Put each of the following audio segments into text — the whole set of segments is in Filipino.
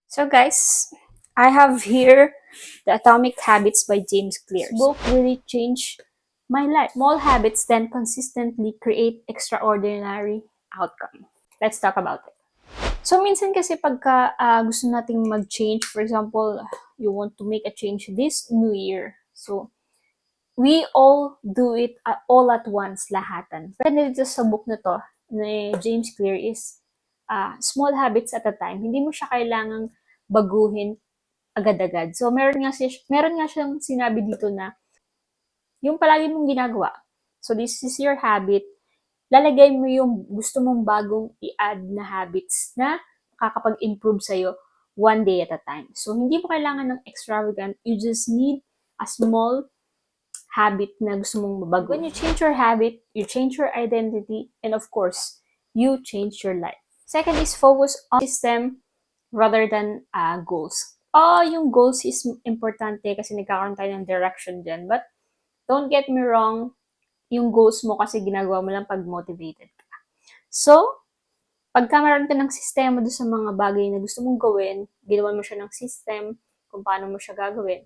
So guys, I have here The Atomic Habits by James Clear. This book really changed my life. Small habits then consistently create extraordinary outcome. Let's talk about it. So minsan kasi pagka gusto nating mag-change, for example, you want to make a change this new year. So we all do it all at once, lahatan. Pero dito sa book na to, ni James Clear is small habits at a time. Hindi mo siya kailangang baguhin agad-agad. So, meron nga siyang sinabi dito na yung palagi mong ginagawa. So, this is your habit. Lalagay mo yung gusto mong bagong i-add na habits na makakapag-improve sa'yo one day at a time. So, hindi mo kailangan ng extravagant. You just need a small habit na gusto mong mabago. When you change your habit, you change your identity, and of course, you change your life. Second is focus on system rather than goals. Yung goals is importante kasi nagkakaroon tayo ng direction dyan. But don't get me wrong, yung goals mo kasi ginagawa mo lang pag motivated ka. So, pagka meron ka ng sistema doon sa mga bagay na gusto mong gawin, ginawan mo siya ng system, kung paano mo siya gagawin,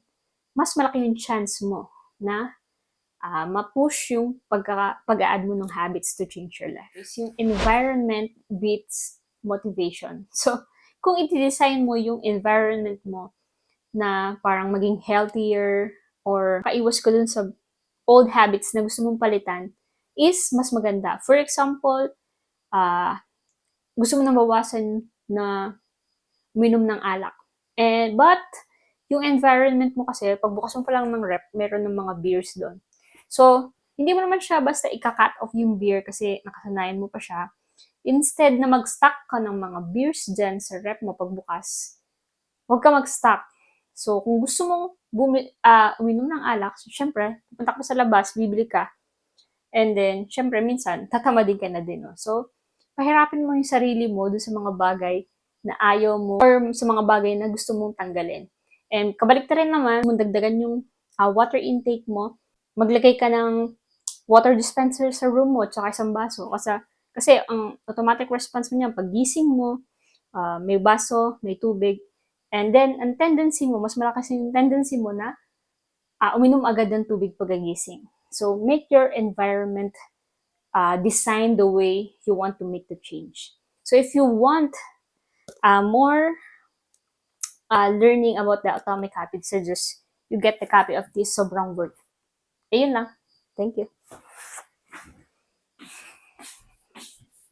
mas malaki yung chance mo na ma-push yung pag-a-add mo ng habits to change your life. Yung environment beats motivation. So, kung i-design mo yung environment mo na parang maging healthier or kaiwas ko dun sa old habits na gusto mong palitan, is mas maganda. For example, gusto mo na bawasan na uminom ng alak. But, yung environment mo kasi, pagbukas mo pa lang ng rep, meron ng mga beers doon. So, hindi mo naman siya basta ika-cut off yung beer kasi nakasanayan mo pa siya. Instead na mag-stock ka ng mga beers dyan sa rep mo pagbukas, huwag ka mag-stock. So, kung gusto mong uminom ng alak, so, syempre, pupunta ka sa labas, bibili ka. And then, syempre, minsan, tatamadin ka na din. No? So, pahirapin mo yung sarili mo dun sa mga bagay na ayaw mo or sa mga bagay na gusto mong tanggalin. And kabalik rin naman, kung dagdagan yung water intake mo, maglagay ka ng water dispenser sa room mo tsaka isang baso. Kasi ang automatic response mo niyan, pag gising mo, may baso, may tubig, and then ang tendency mo, mas malakas yung tendency mo na uminom agad ng tubig pagkagising. So make your environment design the way you want to make the change. So if you want more learning about the Atomic Habits, suggest you get the copy of this. Sobrang worth. Ayun lang. Thank you.